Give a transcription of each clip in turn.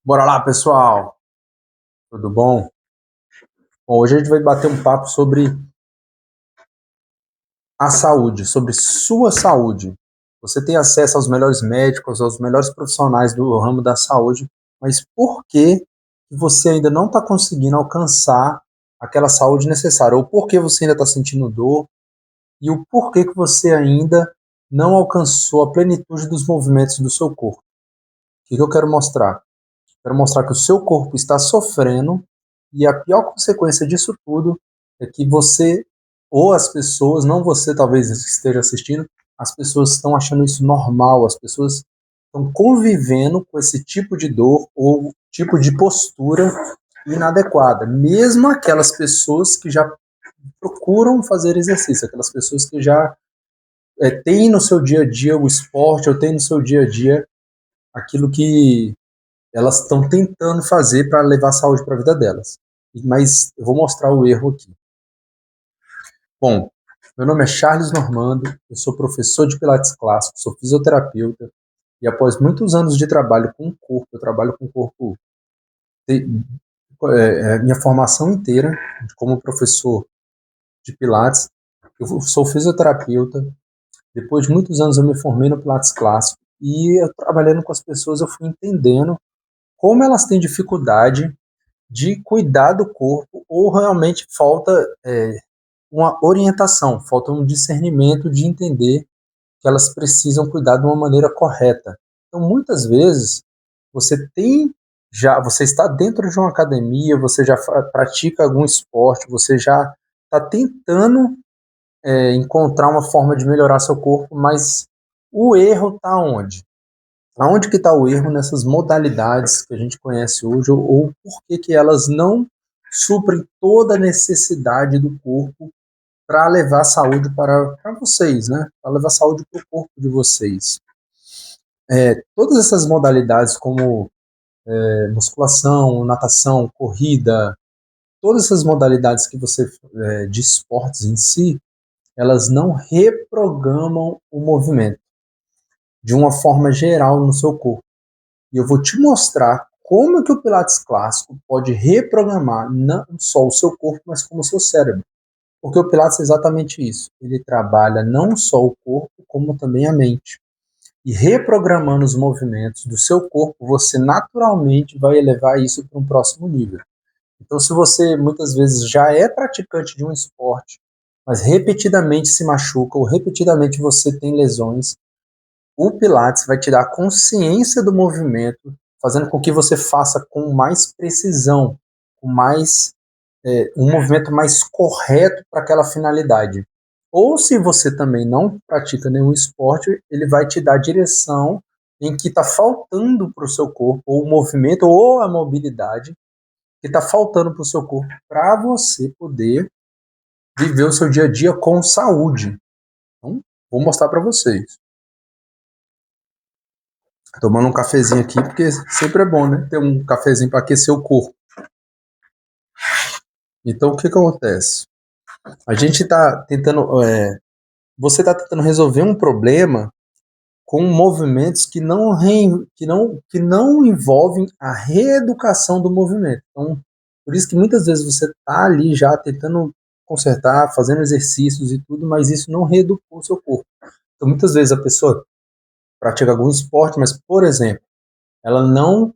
Bora lá, pessoal! Tudo bom? Bom, hoje a gente vai bater um papo sobre a saúde, sobre sua saúde. Você tem acesso aos melhores médicos, aos melhores profissionais do ramo da saúde, mas por que você ainda não está conseguindo alcançar aquela saúde necessária? Ou por que você ainda está sentindo dor? E o porquê que você ainda não alcançou a plenitude dos movimentos do seu corpo? O que eu quero mostrar? Quero mostrar que o seu corpo está sofrendo e a pior consequência disso tudo é que você, ou as pessoas, não você talvez esteja assistindo, as pessoas estão achando isso normal, as pessoas estão convivendo com esse tipo de dor ou tipo de postura inadequada, mesmo aquelas pessoas que já procuram fazer exercício, aquelas pessoas que já têm no seu dia a dia o esporte, ou têm no seu dia a dia aquilo que elas estão tentando fazer para levar saúde para a vida delas. Mas eu vou mostrar o erro aqui. Bom, meu nome é Charles Normando, eu sou professor de Pilates clássico, sou fisioterapeuta, e após muitos anos de trabalho com o corpo, eu trabalho com o corpo, minha formação inteira como professor de Pilates, eu sou fisioterapeuta, depois de muitos anos eu me formei no Pilates clássico, e eu, trabalhando com as pessoas eu fui entendendo como elas têm dificuldade de cuidar do corpo ou realmente falta uma orientação, falta um discernimento de entender que elas precisam cuidar de uma maneira correta. Então, muitas vezes, você está dentro de uma academia, você já pratica algum esporte, você já está tentando encontrar uma forma de melhorar seu corpo, mas o erro está onde? Aonde que está o erro nessas modalidades que a gente conhece hoje, ou por que que elas não suprem toda a necessidade do corpo para levar saúde para vocês, né? Para levar saúde para o corpo de vocês. Todas essas modalidades, como musculação, natação, corrida, todas essas modalidades que você de esportes em si, elas não reprogramam o movimento de uma forma geral no seu corpo. E eu vou te mostrar como que o Pilates clássico pode reprogramar não só o seu corpo, mas como o seu cérebro. Porque o Pilates é exatamente isso. Ele trabalha não só o corpo, como também a mente. E reprogramando os movimentos do seu corpo, você naturalmente vai elevar isso para um próximo nível. Então, se você muitas vezes já é praticante de um esporte, mas repetidamente se machuca ou repetidamente você tem lesões, o Pilates vai te dar consciência do movimento, fazendo com que você faça com mais precisão, com mais um movimento mais correto para aquela finalidade. Ou se você também não pratica nenhum esporte, ele vai te dar direção em que está faltando para o seu corpo, ou o movimento, ou a mobilidade que está faltando para o seu corpo, para você poder viver o seu dia a dia com saúde. Então, vou mostrar para vocês. Tomando um cafezinho aqui, porque sempre é bom, né? Ter um cafezinho para aquecer o corpo. Então, o que acontece? A gente está tentando. Você está tentando resolver um problema com movimentos que não envolvem a reeducação do movimento. Então, por isso que muitas vezes você está ali já tentando consertar, fazendo exercícios e tudo, mas isso não reeducou o seu corpo. Então, muitas vezes a pessoa pratica algum esporte, mas, por exemplo, ela não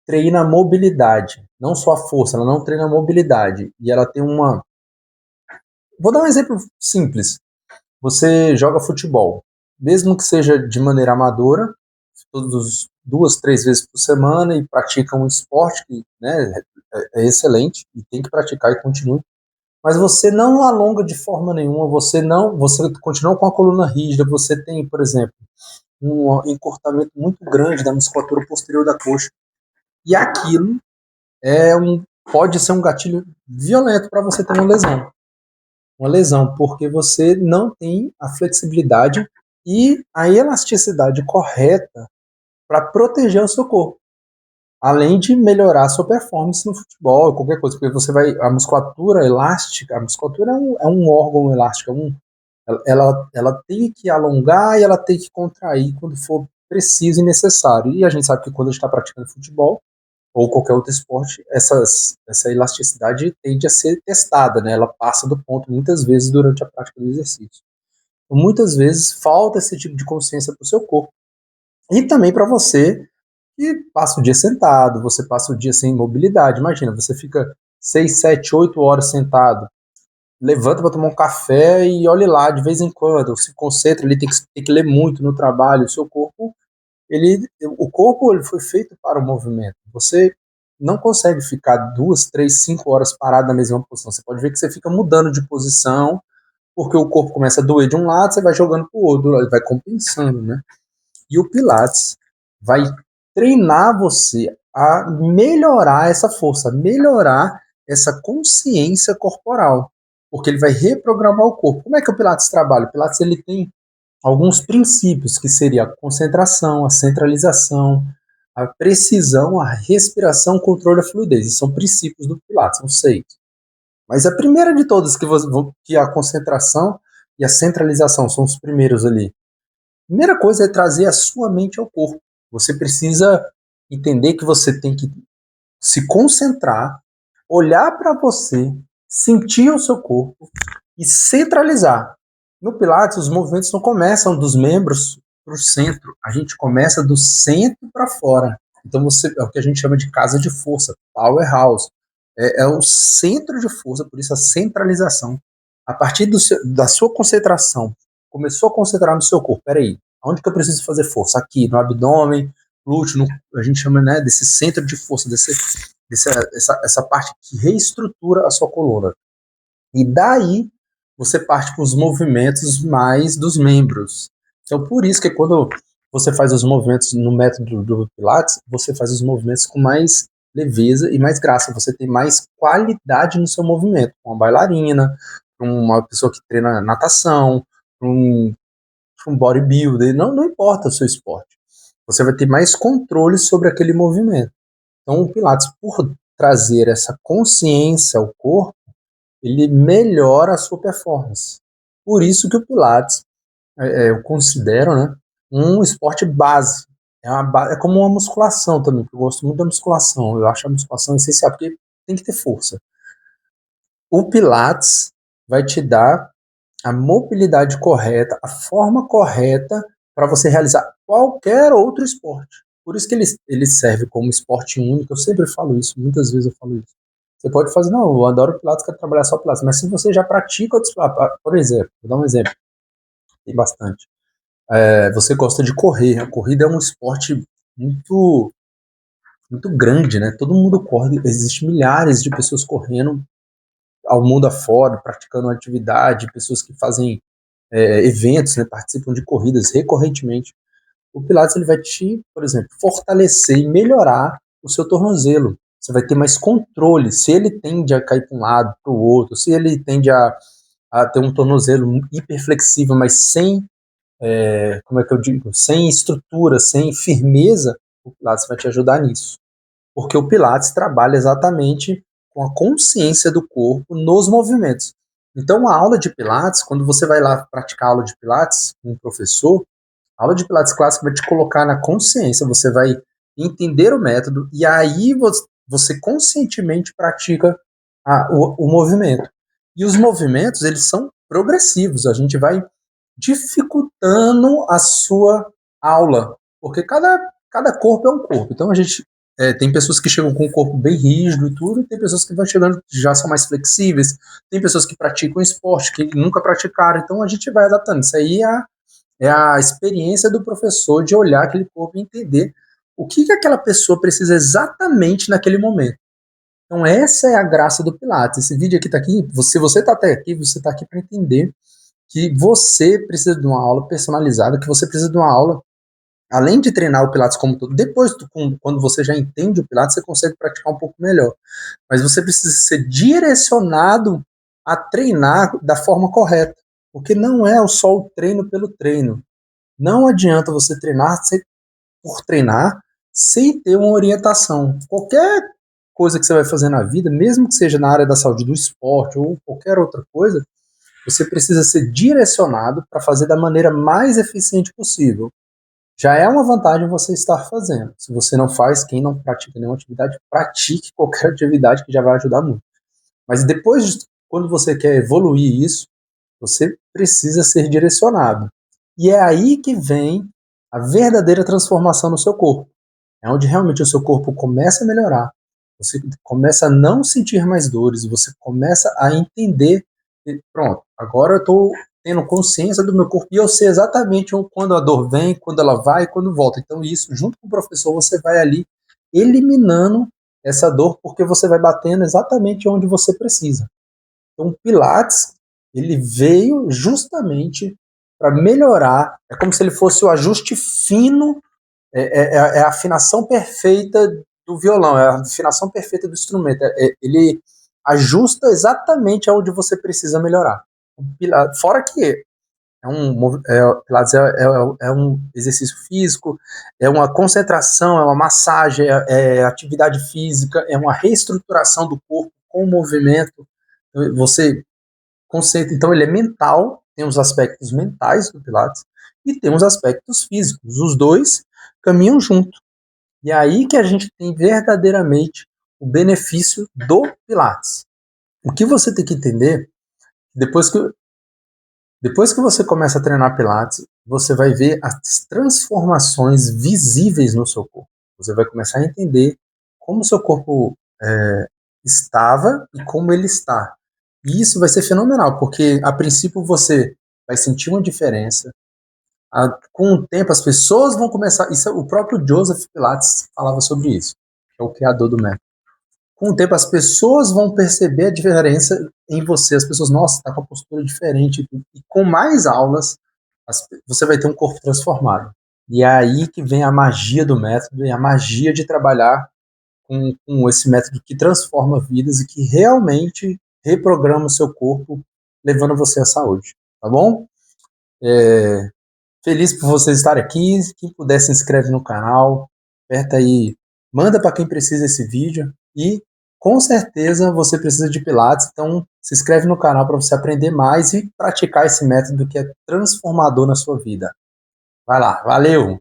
treina a mobilidade, não só a força, ela não treina a mobilidade. E ela tem uma. Vou dar um exemplo simples. Você joga futebol, mesmo que seja de maneira amadora, todos 2, 3 vezes por semana e pratica um esporte que, né, é excelente e tem que praticar e continue. Mas você não alonga de forma nenhuma, você continua com a coluna rígida, você tem, por exemplo, um encurtamento muito grande da musculatura posterior da coxa. E aquilo pode ser um gatilho violento para você ter uma lesão. Uma lesão, porque você não tem a flexibilidade e a elasticidade correta para proteger o seu corpo. Além de melhorar a sua performance no futebol, qualquer coisa, porque a musculatura elástica, a musculatura é um órgão elástico, ela tem que alongar e ela tem que contrair quando for preciso e necessário. E a gente sabe que quando a gente está praticando futebol, ou qualquer outro esporte, essa elasticidade tende a ser testada, né? Ela passa do ponto muitas vezes durante a prática do exercício. Então, muitas vezes falta esse tipo de consciência para o seu corpo. E também para você que passa o dia sentado, você passa o dia sem mobilidade. Imagina, você fica 6, 7, 8 horas sentado, levanta para tomar um café e olhe lá de vez em quando, se concentra, ele tem que ler muito no trabalho, o seu corpo, o corpo ele foi feito para o movimento. Você não consegue ficar 2, 3, 5 horas parado na mesma posição. Você pode ver que você fica mudando de posição, porque o corpo começa a doer de um lado, você vai jogando para o outro, ele vai compensando, né? E o Pilates vai treinar você a melhorar essa força, melhorar essa consciência corporal, porque ele vai reprogramar o corpo. Como é que o Pilates trabalha? O Pilates ele tem alguns princípios, que seria a concentração, a centralização, a precisão, a respiração, o controle da fluidez. Esses são princípios do Pilates, são 6. Mas a primeira de todas, que a concentração e a centralização são os primeiros ali. A primeira coisa é trazer a sua mente ao corpo. Você precisa entender que você tem que se concentrar, olhar para você, sentir o seu corpo e centralizar. No Pilates, os movimentos não começam dos membros para o centro, a gente começa do centro para fora. Então é o que a gente chama de casa de força, powerhouse. É o centro de força, por isso a centralização. A partir da sua concentração, começou a concentrar no seu corpo. Peraí, onde que eu preciso fazer força? Aqui, no abdômen, glúteo, a gente chama, né, desse centro de força, essa parte que reestrutura a sua coluna. E daí você parte para os movimentos mais dos membros. Então, por isso que quando você faz os movimentos no método do Pilates, você faz os movimentos com mais leveza e mais graça. Você tem mais qualidade no seu movimento. Uma bailarina, uma pessoa que treina natação, um bodybuilder, não importa o seu esporte. Você vai ter mais controle sobre aquele movimento. Então, o Pilates, por trazer essa consciência ao corpo, ele melhora a sua performance. Por isso que o Pilates, eu considero, né, um esporte base. É como uma musculação também, porque eu gosto muito da musculação. Eu acho a musculação essencial, porque tem que ter força. O Pilates vai te dar a mobilidade correta, a forma correta para você realizar qualquer outro esporte. Por isso que ele serve como esporte único. Eu sempre falo isso, muitas vezes eu falo isso. Você pode fazer, não, eu adoro Pilates, quero trabalhar só Pilates, mas se você já pratica outros Pilates, por exemplo, vou dar um exemplo, tem bastante. Você gosta de correr, a corrida é um esporte muito, muito grande, né? Todo mundo corre, existem milhares de pessoas correndo ao mundo afora, praticando atividade, pessoas que fazem eventos, né, participam de corridas recorrentemente. O Pilates ele vai te, por exemplo, fortalecer e melhorar o seu tornozelo. Você vai ter mais controle. Se ele tende a cair para um lado, para o outro, se ele tende a ter um tornozelo hiperflexível, mas sem, como é que eu digo, sem estrutura, sem firmeza, o Pilates vai te ajudar nisso. Porque o Pilates trabalha exatamente com a consciência do corpo nos movimentos. Então, a aula de Pilates, quando você vai lá praticar a aula de Pilates com um professor, a aula de Pilates clássico vai te colocar na consciência, você vai entender o método e aí você conscientemente pratica o movimento. E os movimentos, eles são progressivos, a gente vai dificultando a sua aula, porque cada corpo é um corpo. Então a gente tem pessoas que chegam com o corpo bem rígido e tudo, e tem pessoas que vão chegando já são mais flexíveis, tem pessoas que praticam esporte, que nunca praticaram, então a gente vai adaptando. Isso aí é a experiência do professor de olhar aquele corpo e entender o que aquela pessoa precisa exatamente naquele momento. Então essa é a graça do Pilates. Esse vídeo aqui está aqui, se você está até aqui, você está aqui para entender que você precisa de uma aula personalizada, que você precisa de uma aula, além de treinar o Pilates como todo, depois, quando você já entende o Pilates, você consegue praticar um pouco melhor. Mas você precisa ser direcionado a treinar da forma correta, porque não é só o treino pelo treino. Não adianta você treinar por treinar sem ter uma orientação. Qualquer coisa que você vai fazer na vida, mesmo que seja na área da saúde, do esporte ou qualquer outra coisa, você precisa ser direcionado para fazer da maneira mais eficiente possível. já é uma vantagem você estar fazendo. Se você não faz, quem não pratica nenhuma atividade, pratique qualquer atividade que já vai ajudar muito. Mas depois, quando você quer evoluir isso, você precisa ser direcionado. E é aí que vem a verdadeira transformação no seu corpo. É onde realmente o seu corpo começa a melhorar. Você começa a não sentir mais dores, você começa a entender, pronto, agora eu estou tendo consciência do meu corpo e eu sei exatamente quando a dor vem, quando ela vai e quando volta. Então isso, junto com o professor, você vai ali eliminando essa dor, porque você vai batendo exatamente onde você precisa. Então, o Pilates, ele veio justamente para melhorar, é como se ele fosse o ajuste fino, é a afinação perfeita do violão, é a afinação perfeita do instrumento. Ele ajusta exatamente aonde você precisa melhorar. Fora que Pilates é um exercício físico, é uma concentração, é uma massagem, é atividade física, é uma reestruturação do corpo com o movimento. Você conceito, então ele é mental, tem os aspectos mentais do Pilates e tem os aspectos físicos. Os dois caminham junto. E é aí que a gente tem verdadeiramente o benefício do Pilates. O que você tem que entender, depois que, depois que você começa a treinar Pilates, você vai ver as transformações visíveis no seu corpo. Você vai começar a entender como o seu corpo estava e como ele está. E isso vai ser fenomenal, porque a princípio você vai sentir uma diferença. Com o tempo as pessoas vão começar. Isso, o próprio Joseph Pilates falava sobre isso, que é o criador do método. Com o tempo as pessoas vão perceber a diferença em você. As pessoas, nossa, está com a postura diferente. E com mais aulas, você vai ter um corpo transformado. E é aí que vem a magia do método e a magia de trabalhar com esse método que transforma vidas e que realmente reprograma o seu corpo, levando você à saúde, tá bom? Feliz por vocês estarem aqui. Quem puder, se inscreve no canal, aperta aí, manda para quem precisa esse vídeo e com certeza você precisa de Pilates, então se inscreve no canal para você aprender mais e praticar esse método que é transformador na sua vida. Vai lá, valeu!